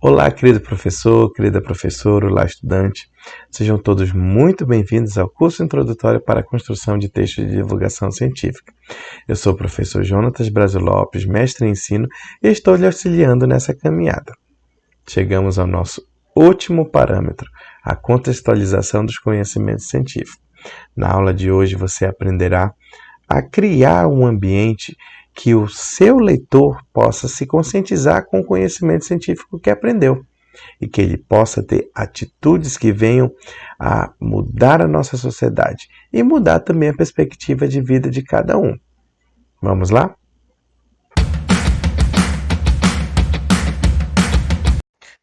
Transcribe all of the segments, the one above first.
Olá, querido professor, querida professora, olá, estudante. Sejam todos muito bem-vindos ao curso introdutório para a construção de textos de divulgação científica. Eu sou o professor Jonatas Brasil Lopes, mestre em ensino, e estou lhe auxiliando nessa caminhada. Chegamos ao nosso último parâmetro, a contextualização dos conhecimentos científicos. Na aula de hoje você aprenderá a criar um ambiente que o seu leitor possa se conscientizar com o conhecimento científico que aprendeu e que ele possa ter atitudes que venham a mudar a nossa sociedade e mudar também a perspectiva de vida de cada um. Vamos lá?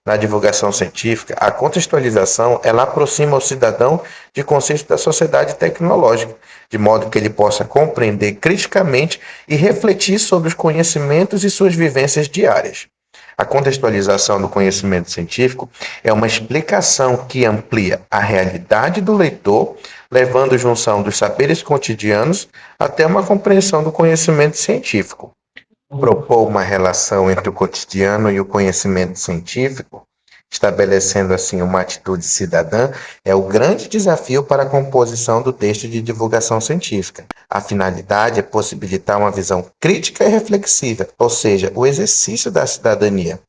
Na divulgação científica, a contextualização ela aproxima o cidadão de conceitos da sociedade tecnológica, de modo que ele possa compreender criticamente e refletir sobre os conhecimentos e suas vivências diárias. A contextualização do conhecimento científico é uma explicação que amplia a realidade do leitor, levando junção dos saberes cotidianos até uma compreensão do conhecimento científico. Propor uma relação entre o cotidiano e o conhecimento científico, estabelecendo assim uma atitude cidadã, é o grande desafio para a composição do texto de divulgação científica. A finalidade é possibilitar uma visão crítica e reflexiva, ou seja, o exercício da cidadania.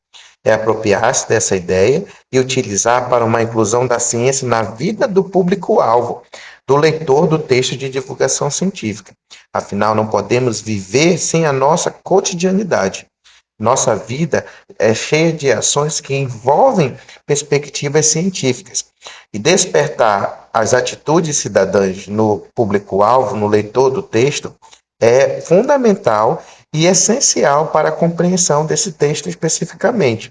É apropriar-se dessa ideia e utilizar para uma inclusão da ciência na vida do público-alvo, do leitor do texto de divulgação científica. Afinal, não podemos viver sem a nossa cotidianidade. Nossa vida é cheia de ações que envolvem perspectivas científicas. E despertar as atitudes cidadãs no público-alvo, no leitor do texto, é fundamental e essencial para a compreensão desse texto especificamente.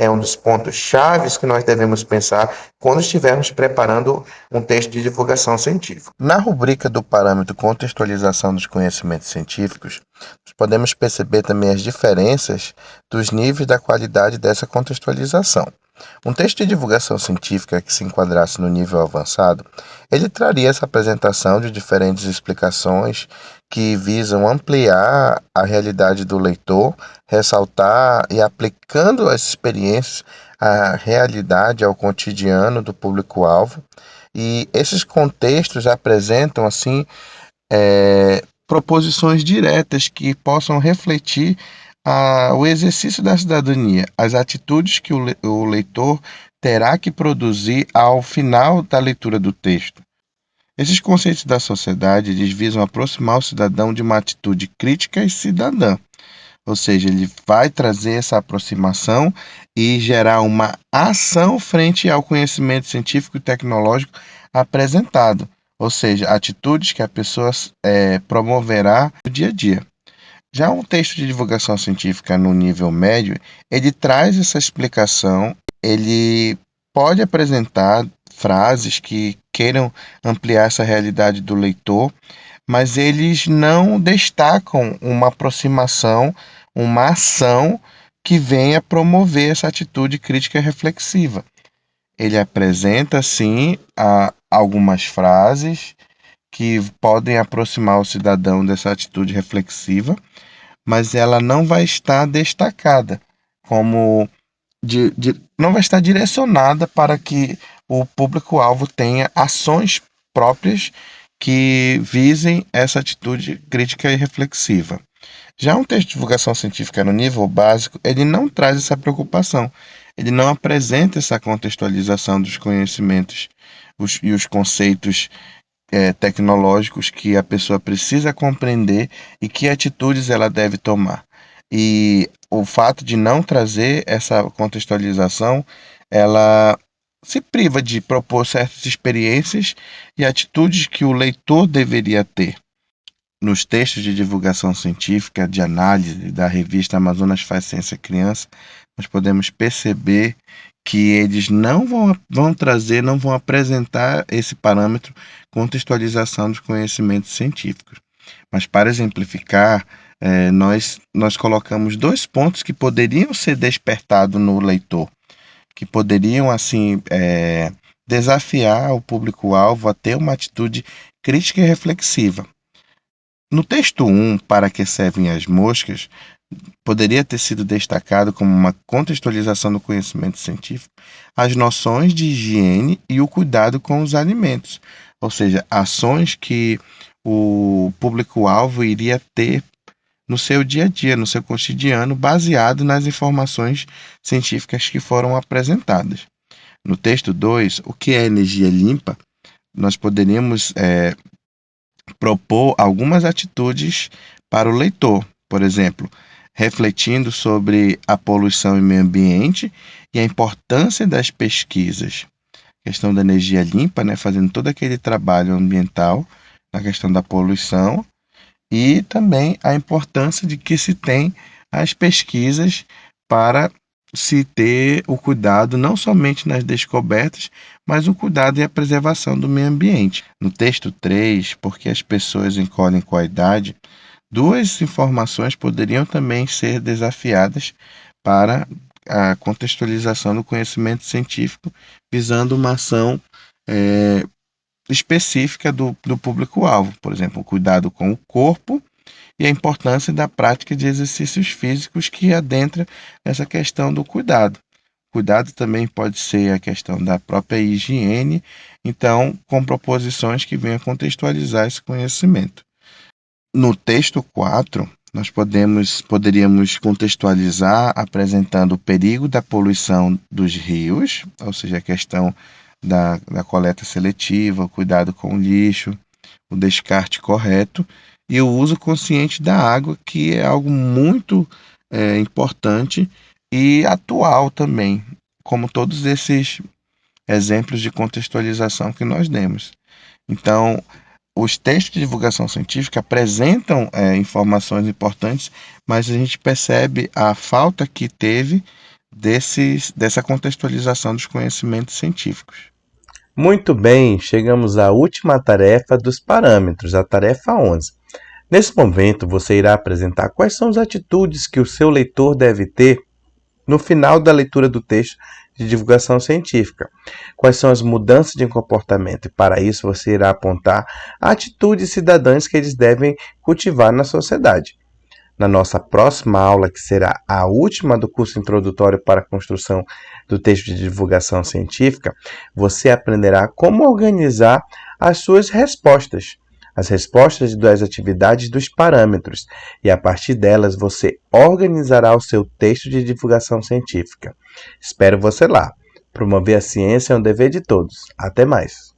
É um dos pontos chaves que nós devemos pensar quando estivermos preparando um texto de divulgação científica. Na rubrica do parâmetro contextualização dos conhecimentos científicos, nós podemos perceber também as diferenças dos níveis da qualidade dessa contextualização. Um texto de divulgação científica que se enquadrasse no nível avançado, ele traria essa apresentação de diferentes explicações que visam ampliar a realidade do leitor, ressaltar e aplicando as experiências à realidade, ao cotidiano do público-alvo. E esses contextos apresentam, assim, proposições diretas que possam refletir o exercício da cidadania, as atitudes que o leitor terá que produzir ao final da leitura do texto. Esses conceitos da sociedade eles visam aproximar o cidadão de uma atitude crítica e cidadã, ou seja, ele vai trazer essa aproximação e gerar uma ação frente ao conhecimento científico e tecnológico apresentado, ou seja, atitudes que a pessoa promoverá no dia a dia. Já um texto de divulgação científica no nível médio, ele traz essa explicação, ele pode apresentar frases que queiram ampliar essa realidade do leitor, mas eles não destacam uma aproximação, uma ação que venha promover essa atitude crítica e reflexiva. Ele apresenta, sim, algumas frases que podem aproximar o cidadão dessa atitude reflexiva, mas ela não vai estar destacada como não vai estar direcionada para que o público-alvo tenha ações próprias que visem essa atitude crítica e reflexiva. Já um texto de divulgação científica no nível básico, ele não traz essa preocupação, ele não apresenta essa contextualização dos conhecimentos e os conceitos tecnológicos que a pessoa precisa compreender e que atitudes ela deve tomar. E o fato de não trazer essa contextualização, ela se priva de propor certas experiências e atitudes que o leitor deveria ter. Nos textos de divulgação científica, de análise da revista Amazonas Faz Ciência Criança, nós podemos perceber que eles não vão trazer, não vão apresentar esse parâmetro contextualização dos conhecimentos científicos. Mas para exemplificar, nós colocamos 2 pontos que poderiam ser despertados no leitor, que poderiam assim desafiar o público-alvo a ter uma atitude crítica e reflexiva. No texto 1, Para que servem as moscas, Poderia ter sido destacado como uma contextualização do conhecimento científico as noções de higiene e o cuidado com os alimentos, ou seja, ações que o público-alvo iria ter no seu dia a dia, no seu cotidiano, baseado nas informações científicas que foram apresentadas. No texto 2, o que é energia limpa, nós poderíamos propor algumas atitudes para o leitor, por exemplo, refletindo sobre a poluição e meio ambiente e a importância das pesquisas. A questão da energia limpa, né, fazendo todo aquele trabalho ambiental na questão da poluição e também a importância de que se tem as pesquisas para se ter o cuidado não somente nas descobertas, mas o cuidado e a preservação do meio ambiente. No texto 3, porque as pessoas encolhem com a idade, duas informações poderiam também ser desafiadas para a contextualização do conhecimento científico, visando uma ação específica do público-alvo, por exemplo, o cuidado com o corpo e a importância da prática de exercícios físicos que adentra nessa questão do cuidado. Cuidado também pode ser a questão da própria higiene, então, com proposições que venham contextualizar esse conhecimento. No texto 4, nós poderíamos contextualizar apresentando o perigo da poluição dos rios, ou seja, a questão da coleta seletiva, o cuidado com o lixo, o descarte correto e o uso consciente da água, que é algo muito importante e atual também, como todos esses exemplos de contextualização que nós demos. Então, os textos de divulgação científica apresentam informações importantes, mas a gente percebe a falta que teve dessa contextualização dos conhecimentos científicos. Muito bem, chegamos à última tarefa dos parâmetros, a tarefa 11. Nesse momento, você irá apresentar quais são as atitudes que o seu leitor deve ter no final da leitura do texto de divulgação científica. Quais são as mudanças de comportamento? E para isso, você irá apontar atitudes cidadãs que eles devem cultivar na sociedade. Na nossa próxima aula, que será a última do curso introdutório para a construção do texto de divulgação científica, você aprenderá como organizar as suas respostas, as respostas das atividades dos parâmetros, e a partir delas você organizará o seu texto de divulgação científica. Espero você lá. Promover a ciência é um dever de todos. Até mais!